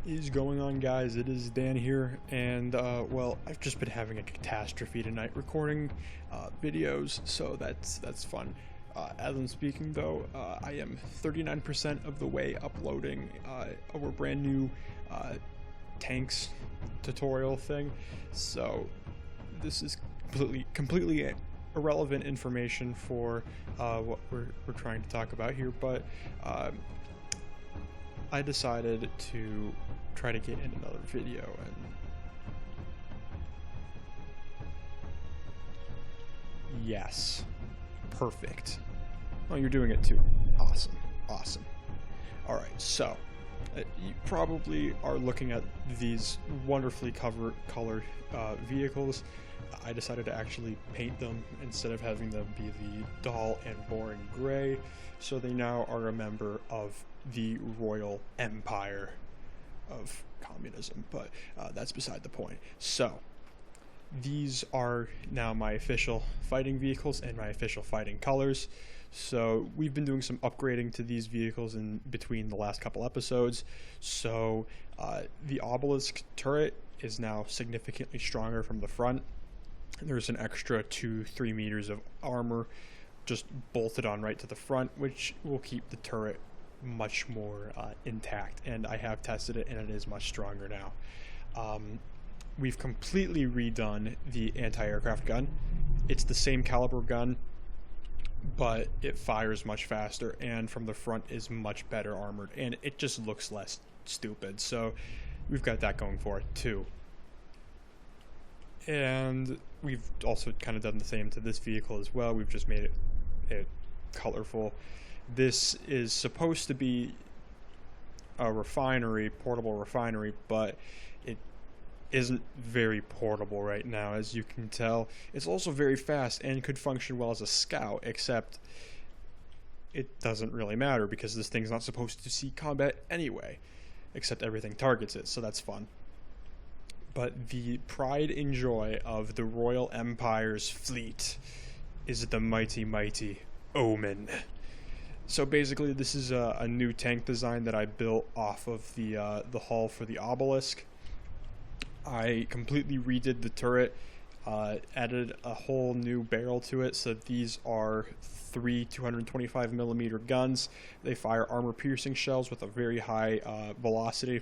Is going on, guys? It is Dan here, and well, I've just been having a catastrophe tonight recording videos, so that's fun. As I'm speaking though, I am 39% of the way uploading our brand new tanks tutorial thing, so this is completely irrelevant information for what we're trying to talk about here, but I decided to try to get in another video, and yes, perfect. Oh, you're doing it too. Awesome. Alright, so you probably are looking at these wonderfully colored vehicles. I decided to actually paint them instead of having them be the dull and boring gray, so they now are a member of the Royal Empire of communism, but that's beside the point. So these are now my official fighting vehicles and my official fighting colors. So we've been doing some upgrading to these vehicles in between the last couple episodes. So the obelisk turret is now significantly stronger from the front. There's an extra 2-3 meters of armor just bolted on right to the front, which will keep the turret much more intact, and I have tested it and it is much stronger now. We've completely redone the anti-aircraft gun. It's the same caliber gun, but it fires much faster, and from the front is much better armored, and it just looks less stupid, so we've got that going for it too. And we've also kind of done the same to this vehicle as well. We've just made it colorful. This is supposed to be a refinery, portable refinery, but it isn't very portable right now, as you can tell. It's also very fast and could function well as a scout, except it doesn't really matter because this thing's not supposed to see combat anyway, except everything targets it, so that's fun. But the pride and joy of the Royal Empire's fleet is the mighty Omen. So basically, this is a new tank design that I built off of the hull for the obelisk. I completely redid the turret, added a whole new barrel to it. So these are 3 225mm guns. They fire armor-piercing shells with a very high velocity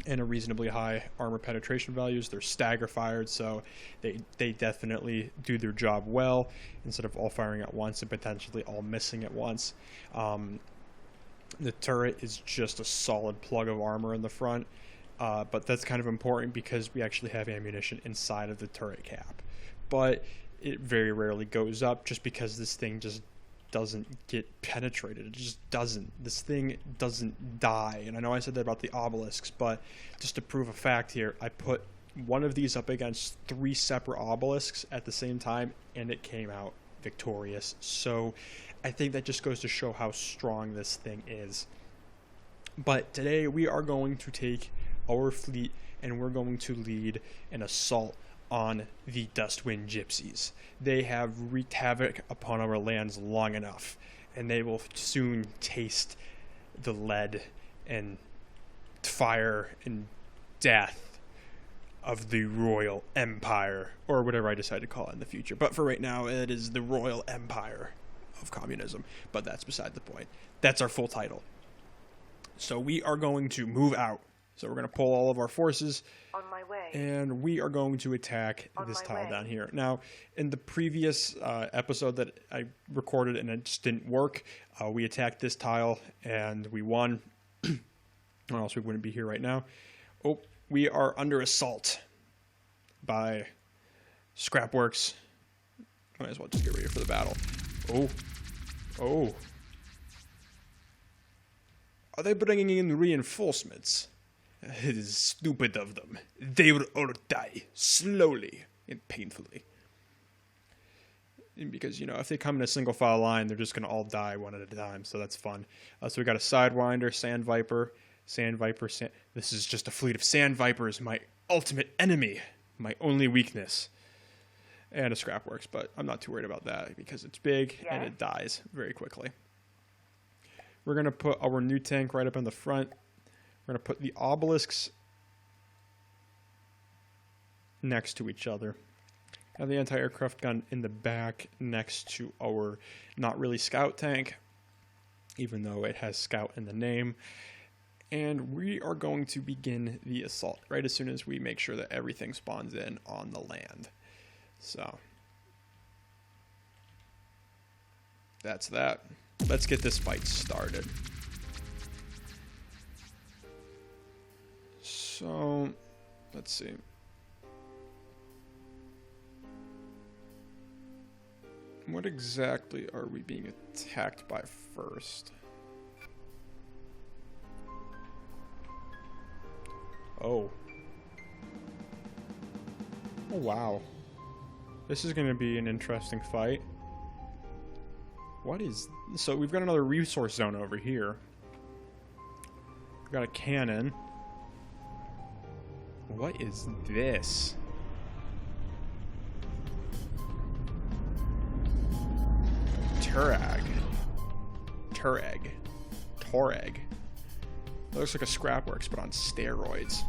and a reasonably high armor penetration values. They're stagger fired, so they definitely do their job well instead of all firing at once and potentially all missing at once. The turret is just a solid plug of armor in the front, but that's kind of important because we actually have ammunition inside of the turret cap, but it very rarely goes up just because this thing just doesn't get penetrated. It just doesn't. This thing doesn't die. And I know I said that about the obelisks, but just to prove a fact here, I put one of these up against 3 separate obelisks at the same time, and it came out victorious. So I think that just goes to show how strong this thing is. But today we are going to take our fleet and we're going to lead an assault on the Dust Wind Gypsies. They have wreaked havoc upon our lands long enough, and they will soon taste the lead and fire and death of the Royal Empire, or whatever I decide to call it in the future. But for right now, it is the Royal Empire of communism, but that's beside the point. That's our full title. So we are going to move out. So we're going to pull all of our forces, on my way, and we are going to attack this tile down here. Now, in the previous episode that I recorded and it just didn't work, we attacked this tile and we won, or else we wouldn't be here right now. Oh, we are under assault by Scrapworks. Might as well just get ready for the battle. Oh. Are they bringing in reinforcements? It is stupid of them. They will all die slowly and painfully. And because, if they come in a single file line, they're just going to all die one at a time, so that's fun. So we got a Sidewinder, Sand Viper. This is just a fleet of Sand Vipers, my ultimate enemy, my only weakness. And a Scrapworks, but I'm not too worried about that because it's big and it dies very quickly. We're going to put our new tank right up in the front. We're going to put the obelisks next to each other. Have the anti-aircraft gun in the back next to our not really scout tank, even though it has scout in the name. And we are going to begin the assault right as soon as we make sure that everything spawns in on the land. So that's that. Let's get this fight started. So let's see. What exactly are we being attacked by first? Oh. Oh, wow. This is going to be an interesting fight. What is... So we've got another resource zone over here. We've got a cannon. What is this? Tuareg. It looks like a Scrapworks, but on steroids.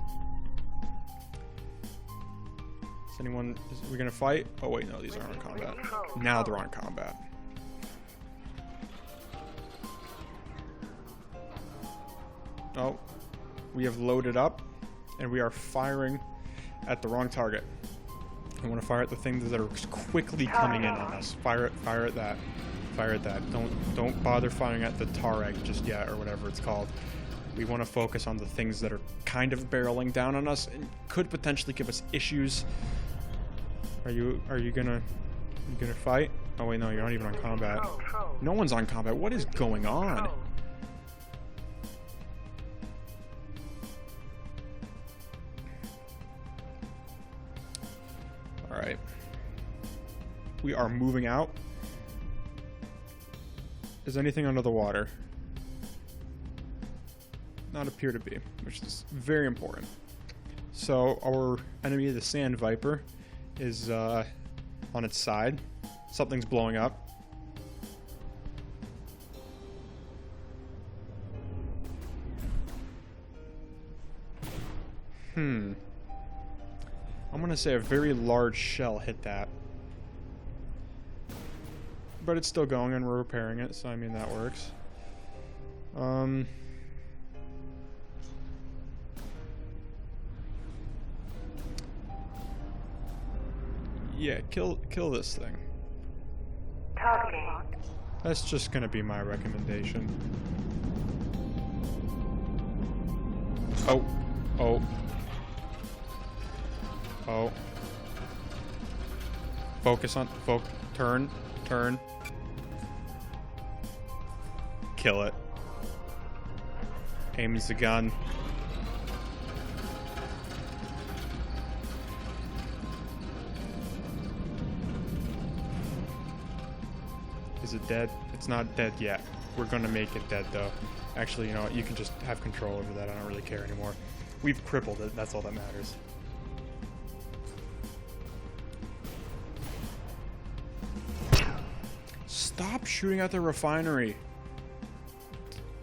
Is anyone... Are we gonna fight? Oh wait, no, these aren't on combat. Now they're on combat. Oh. We have loaded up, and we are firing at the wrong target. I want to fire at the things that are quickly coming in on us. Fire at that. Fire at that. Don't bother firing at the Tuareg just yet, or whatever it's called. We want to focus on the things that are kind of barreling down on us and could potentially give us issues. Are you gonna fight? Oh wait, no, you're not even on combat. No one's on combat. What is going on? All right. We are moving out. Is anything under the water? Not appear to be, which is very important. So our enemy, the Sand Viper, is on its side. Something's blowing up. I'm gonna say a very large shell hit that. But it's still going and we're repairing it, so I mean that works. Yeah, kill this thing. That's just gonna be my recommendation. Oh. Focus on turn. Kill it. Aims the gun. Is it dead? It's not dead yet. We're gonna make it dead though. Actually, you know what? You can just have control over that. I don't really care anymore. We've crippled it. That's all that matters. Stop shooting at the refinery.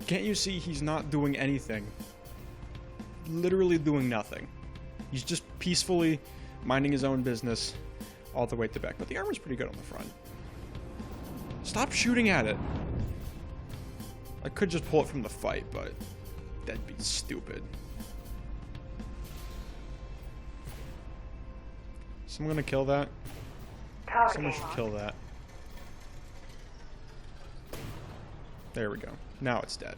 Can't you see he's not doing anything? Literally doing nothing. He's just peacefully minding his own business all the way to the back. But the armor's pretty good on the front. Stop shooting at it. I could just pull it from the fight, but that'd be stupid. Someone gonna kill that? Someone should kill that. There we go. Now it's dead.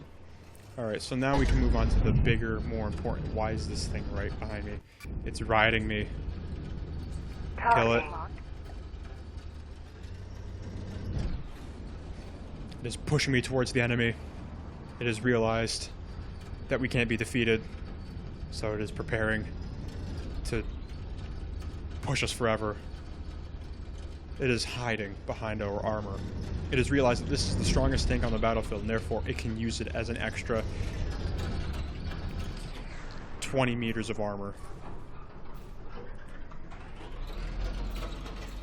Alright, so now we can move on to the bigger, more important. Why is this thing right behind me? It's riding me. Kill it. It is pushing me towards the enemy. It has realized that we can't be defeated. So it is preparing to push us forever. It is hiding behind our armor. It has realized that this is the strongest tank on the battlefield, and therefore it can use it as an extra 20 meters of armor.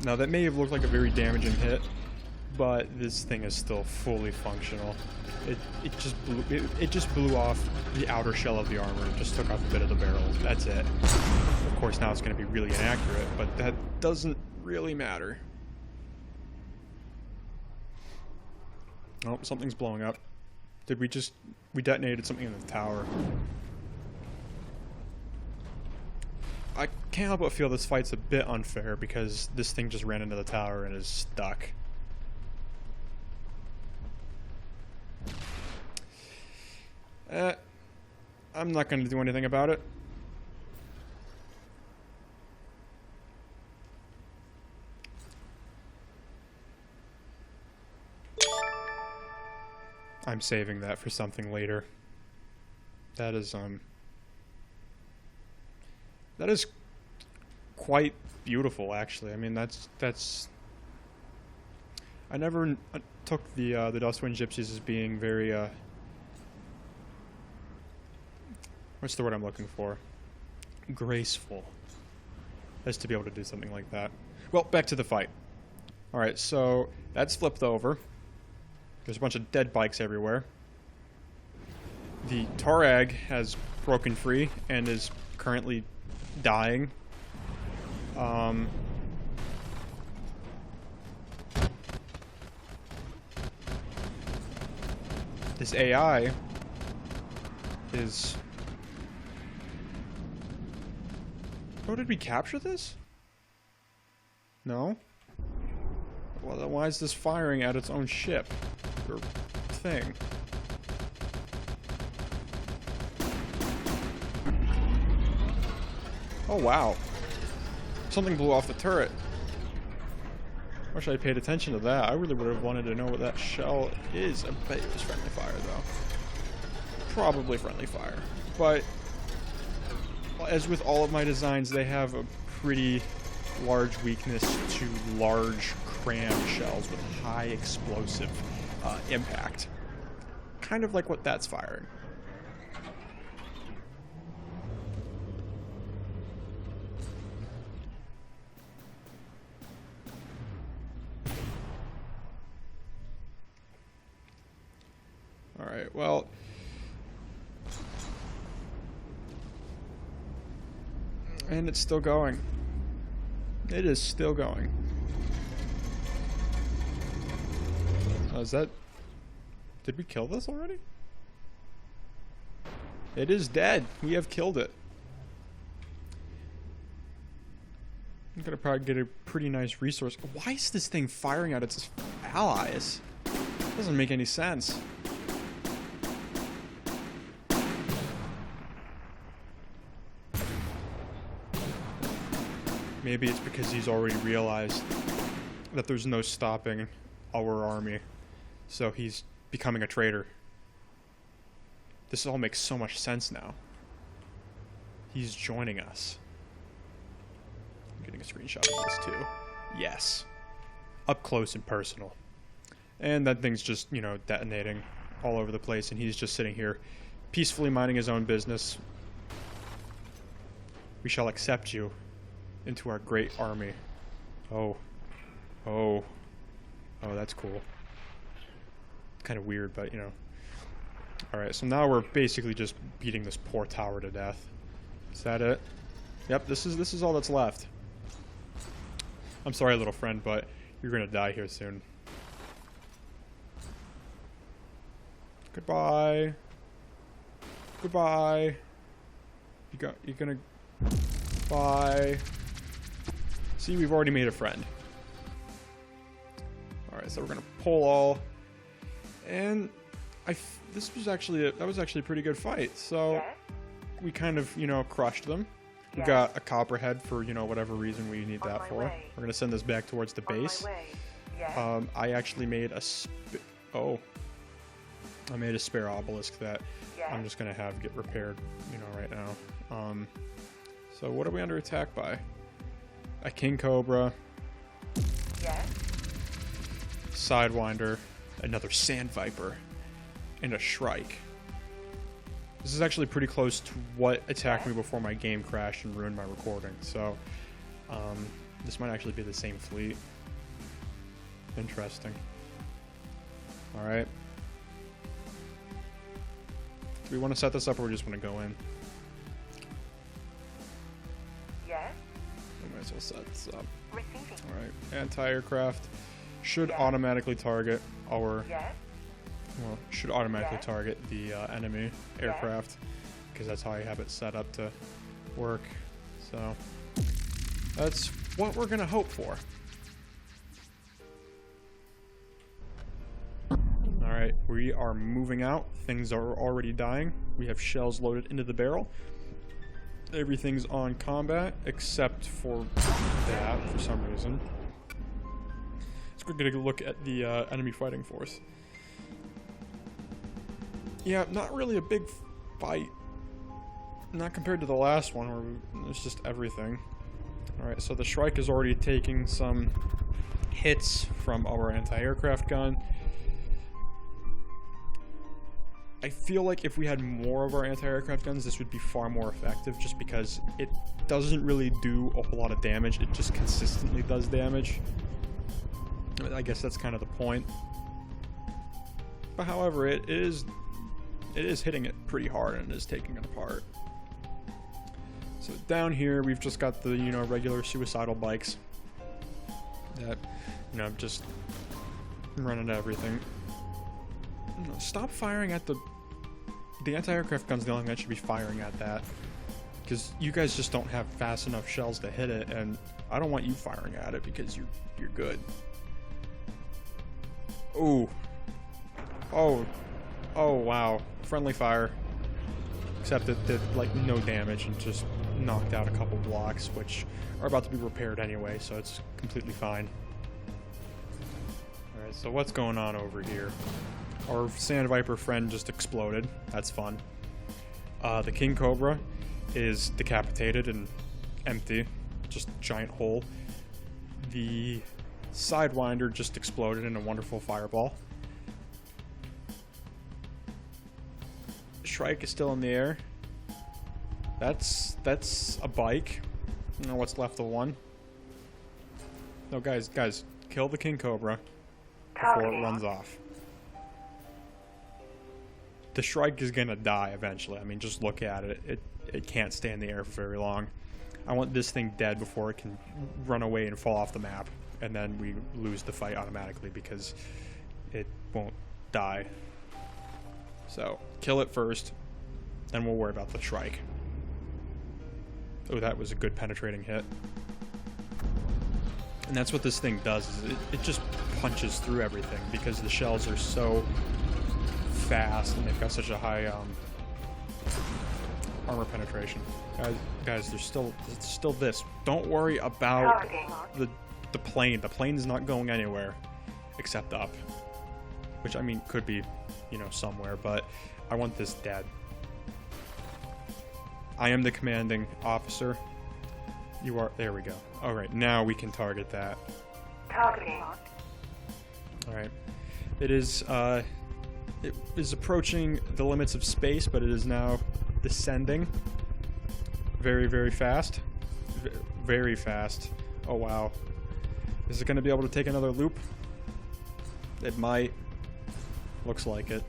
Now that may have looked like a very damaging hit, but this thing is still fully functional. It just blew off the outer shell of the armor. It just took off a bit of the barrel. That's it. Of course, now it's going to be really inaccurate, but that doesn't really matter. Oh, something's blowing up. Did we detonated something in the tower. I can't help but feel this fight's a bit unfair because this thing just ran into the tower and is stuck. I'm not going to do anything about it. I'm saving that for something later. That is quite beautiful, actually. I mean, that's. I never took the Dust Wind Gypsies as being very what's the word I'm looking for? Graceful. As to be able to do something like that. Well, back to the fight. All right, so that's flipped over. There's a bunch of dead bikes everywhere. The Tuareg has broken free and is currently dying. This AI is... Oh, did we capture this? No? Well, then why is this firing at its own ship? Or thing? Oh, wow. Something blew off the turret. Wish I paid attention to that. I really would have wanted to know what that shell is. I bet it was friendly fire, though. Probably friendly fire. But, as with all of my designs, they have a pretty large weakness to large cram shells with high explosive impact. Kind of like what that's firing. Alright, well... And it's still going. It is still going. Oh, is that... Did we kill this already? It is dead. We have killed it. I'm gonna probably get a pretty nice resource. Why is this thing firing at its allies? Doesn't make any sense. Maybe it's because he's already realized that there's no stopping our army. So he's becoming a traitor. This all makes so much sense now. He's joining us. I'm getting a screenshot of this too. Yes. Up close and personal. And that thing's just, you know, detonating all over the place, and he's just sitting here peacefully minding his own business. We shall accept you into our great army. Oh. Oh. Oh, that's cool. Kind of weird, but, you know. Alright, so now we're basically just beating this poor tower to death. Is that it? Yep, this is all that's left. I'm sorry, little friend, but you're gonna die here soon. Goodbye. Goodbye. You're gonna... Bye. See, we've already made a friend. Alright, so we're gonna pull all. And that was actually a pretty good fight. So we kind of, you know, crushed them. We got a copperhead for, you know, whatever reason we need that for. We're gonna send this back towards the base. I actually made a I made a spare obelisk that I'm just gonna have get repaired, you know, right now. So what are we under attack by? A king cobra. Sidewinder, another sand viper, and a shrike. This is actually pretty close to what attacked me before my game crashed and ruined my recording. So, this might actually be the same fleet. Interesting. Alright. Do we want to set this up or we just want to go in? Yes. We might as well set this up. Receiving. Alright. Anti-aircraft should automatically target our... Yes. Well, should automatically target the enemy aircraft. Because that's how I have it set up to work. So, that's what we're going to hope for. Alright, we are moving out. Things are already dying. We have shells loaded into the barrel. Everything's on combat, except for that, for some reason. Let's go get a look at the enemy fighting force. Yeah, not really a big fight. Not compared to the last one, where it's just everything. Alright, so the Shrike is already taking some hits from our anti-aircraft gun. I feel like if we had more of our anti-aircraft guns, this would be far more effective, just because it doesn't really do a whole lot of damage. It just consistently does damage. I guess that's kind of the point. But however, it is hitting it pretty hard and it is taking it apart. So down here, we've just got the, you know, regular suicidal bikes that, you know, just run into everything. No, stop firing at the anti-aircraft gun's the only thing that should be firing at that. Because you guys just don't have fast enough shells to hit it, and I don't want you firing at it because you're good. Ooh. Oh. Oh, wow. Friendly fire. Except it did, like, no damage and just knocked out a couple blocks, which are about to be repaired anyway, so it's completely fine. Alright, so what's going on over here? Our Sand Viper friend just exploded. That's fun. The King Cobra is decapitated and empty. Just a giant hole. The Sidewinder just exploded in a wonderful fireball. Shrike is still in the air. That's a bike. I don't know what's left of one. No, guys, kill the King Cobra before it runs off. The Shrike is gonna die eventually. I mean, just look at it. It can't stay in the air for very long. I want this thing dead before it can run away and fall off the map. And then we lose the fight automatically because it won't die. So, kill it first, then we'll worry about the Shrike. Oh, that was a good penetrating hit. And that's what this thing does, is it just punches through everything because the shells are so fast and they've got such a high armor penetration. Guys, there's still this. Don't worry about the plane. The plane is not going anywhere except up. Which, I mean, could be, you know, somewhere, but I want this dead. I am the commanding officer. You are... There we go. Alright, now we can target that. Targeting. Alright. It is approaching the limits of space, but it is now descending. Very, very fast. Very fast. Oh, wow. Is it going to be able to take another loop? It might. Looks like it.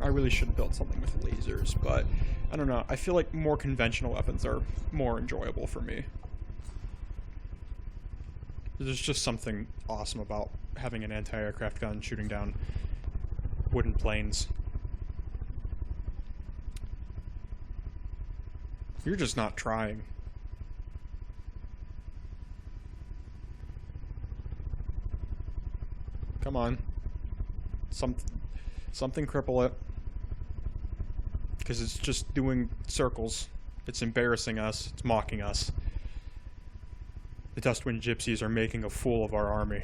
I really should have built something with lasers, but I don't know. I feel like more conventional weapons are more enjoyable for me. There's just something awesome about having an anti-aircraft gun shooting down wooden planes. You're just not trying. Come on. Something cripple it. Because it's just doing circles. It's embarrassing us. It's mocking us. The Dust Wind Gypsies are making a fool of our army.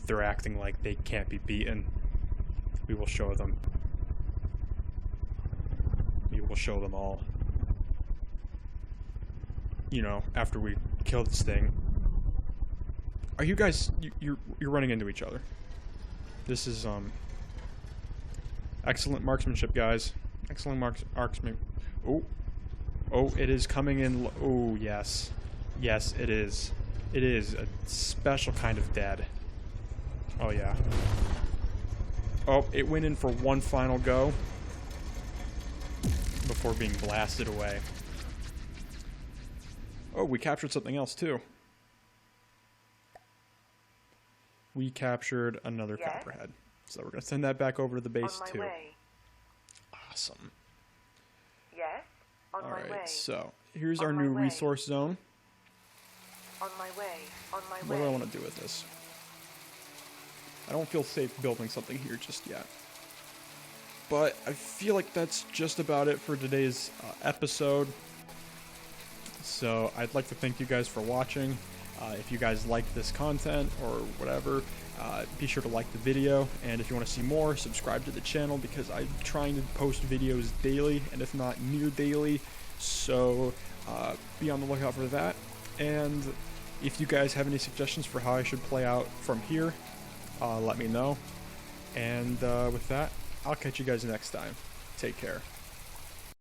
They're acting like they can't be beaten. We will show them. We will show them all. You know, after we kill this thing. Are you guys... You're running into each other. This is, excellent marksmanship, guys. Excellent marksmanship. Oh. Oh, it is coming in. Oh, yes. Yes, it is. It is a special kind of dead. Oh, yeah. Oh, it went in for one final go before being blasted away. Oh, we captured something else, too. We captured another Yes? copperhead. So we're going to send that back over to the base, On my too. way. Awesome. Yes? On my way. Alright, so here's On our my new way. resource zone. On my way. On my What way. do I want to do with this? I don't feel safe building something here just yet. But I feel like that's just about it for today's episode. So I'd like to thank you guys for watching. If you guys like this content or whatever, be sure to like the video. And if you want to see more, subscribe to the channel because I'm trying to post videos daily, and if not near daily. So be on the lookout for that. And if you guys have any suggestions for how I should play out from here, let me know. And with that, I'll catch you guys next time. Take care.